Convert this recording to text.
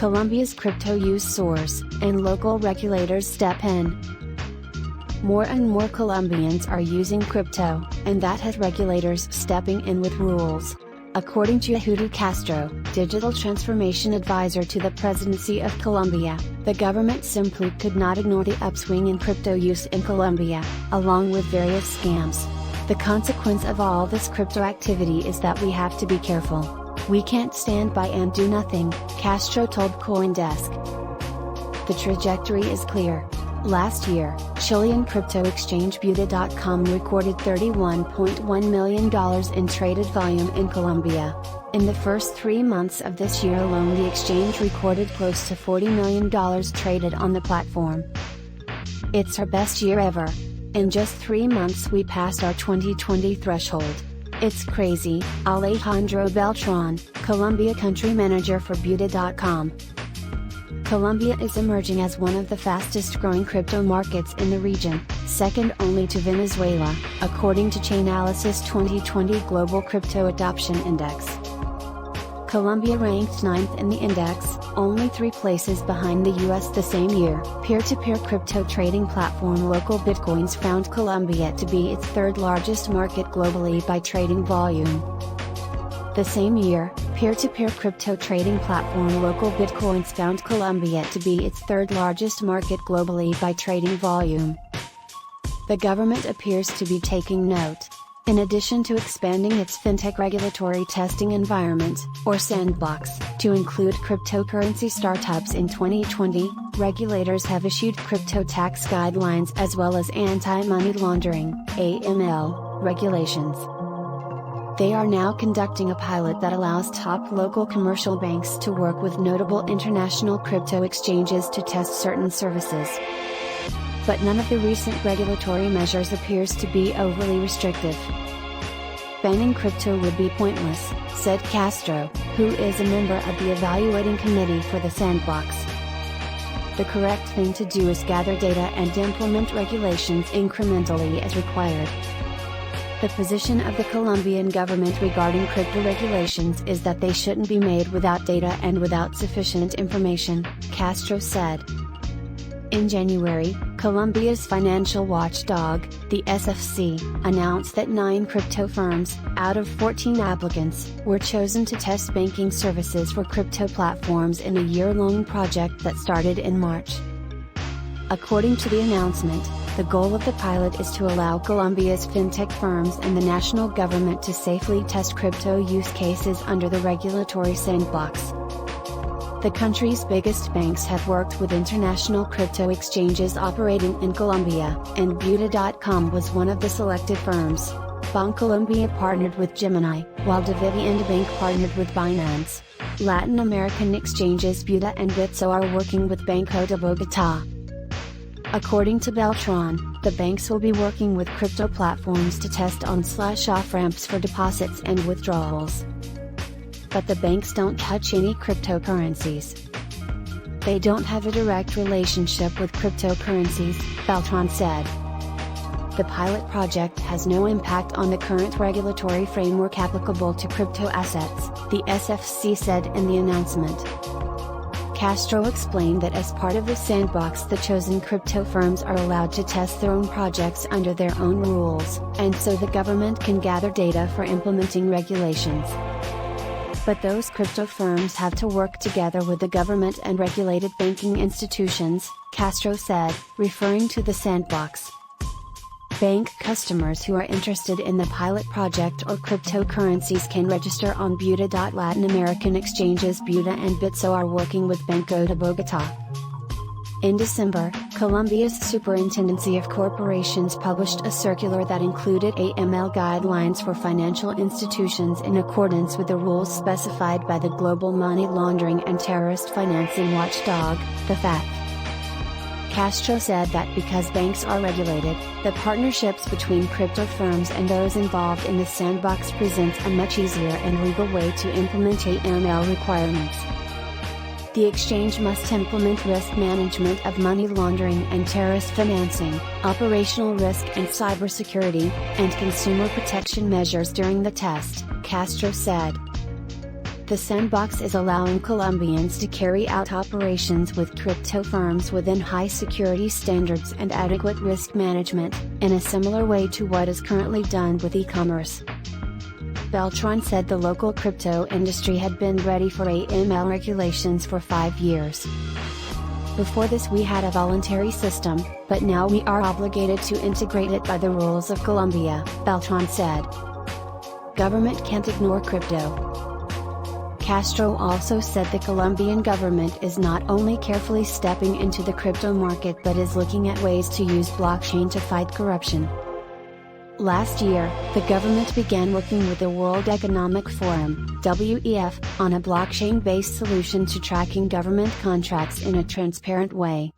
Colombia's crypto use soars, and local regulators step in. More and more Colombians are using crypto, and that has regulators stepping in with rules. According to Yehudi Castro, digital transformation advisor to the presidency of Colombia, the government simply could not ignore the upswing in crypto use in Colombia, along with various scams. The consequence of all this crypto activity is that we have to be careful. We can't stand by and do nothing, Castro told CoinDesk. The trajectory is clear. Last year, Chilean crypto exchange Buda.com recorded $31.1 million in traded volume in Colombia. In the first 3 months of this year alone, the exchange recorded close to $40 million traded on the platform. It's our best year ever. In just 3 months we passed our 2020 threshold. It's crazy, Alejandro Beltran, Colombia country manager for Buda.com. Colombia is emerging as one of the fastest growing crypto markets in the region, second only to Venezuela, according to Chainalysis 2020 Global Crypto Adoption Index. Colombia ranked 9th in the index, only 3 places behind the US the same year. Peer-to-peer crypto trading platform ALTCOINS found Colombia to be its 3rd largest market globally by trading volume. The same year, peer-to-peer crypto trading platform ALTCOINS found Colombia to be its 3rd largest market globally by trading volume. The government appears to be taking note. In addition to expanding its fintech regulatory testing environment, or sandbox, to include cryptocurrency startups in 2020, regulators have issued crypto tax guidelines as well as anti-money laundering (AML) regulations. They are now conducting a pilot that allows top local commercial banks to work with notable international crypto exchanges to test certain services. But none of the recent regulatory measures appears to be overly restrictive. Banning crypto would be pointless, said Castro, who is a member of the evaluating committee for the sandbox. The correct thing to do is gather data and implement regulations incrementally as required. The position of the Colombian government regarding crypto regulations is that they shouldn't be made without data and without sufficient information, Castro said. In January, Colombia's financial watchdog, the SFC, announced that 9 crypto firms, out of 14 applicants, were chosen to test banking services for crypto platforms in a year-long project that started in March. According to the announcement, the goal of the pilot is to allow Colombia's fintech firms and the national government to safely test crypto use cases under the regulatory sandbox. The country's biggest banks have worked with international crypto exchanges operating in Colombia, and Buda.com was one of the selected firms. Bancolombia partnered with Gemini, while Davivienda Bank partnered with Binance. Latin American exchanges Buda and Bitso are working with Banco de Bogotá. According to Beltran, the banks will be working with crypto platforms to test on/off ramps for deposits and withdrawals. But the banks don't touch any cryptocurrencies. They don't have a direct relationship with cryptocurrencies, Beltran said. The pilot project has no impact on the current regulatory framework applicable to crypto assets, the SFC said in the announcement. Castro explained that as part of the sandbox, the chosen crypto firms are allowed to test their own projects under their own rules, and so the government can gather data for implementing regulations. But those crypto firms have to work together with the government and regulated banking institutions, Castro said, referring to the sandbox. Bank customers who are interested in the pilot project or cryptocurrencies can register on Buda. Latin American exchanges Buda and Bitso are working with Banco de Bogotá. In December, Colombia's Superintendency of Corporations published a circular that included AML guidelines for financial institutions in accordance with the rules specified by the Global Money Laundering and Terrorist Financing Watchdog, the FATF. Castro said that because banks are regulated, the partnerships between crypto firms and those involved in the sandbox presents a much easier and legal way to implement AML requirements. The exchange must implement risk management of money laundering and terrorist financing, operational risk and cybersecurity, and consumer protection measures during the test, Castro said. The sandbox is allowing Colombians to carry out operations with crypto firms within high security standards and adequate risk management, in a similar way to what is currently done with e-commerce. Beltran said the local crypto industry had been ready for AML regulations for 5 years. Before this we had a voluntary system, but now we are obligated to integrate it by the rules of Colombia, Beltran said. Government can't ignore crypto. Castro also said the Colombian government is not only carefully stepping into the crypto market but is looking at ways to use blockchain to fight corruption. Last year, the government began working with the World Economic Forum, WEF, on a blockchain-based solution to tracking government contracts in a transparent way.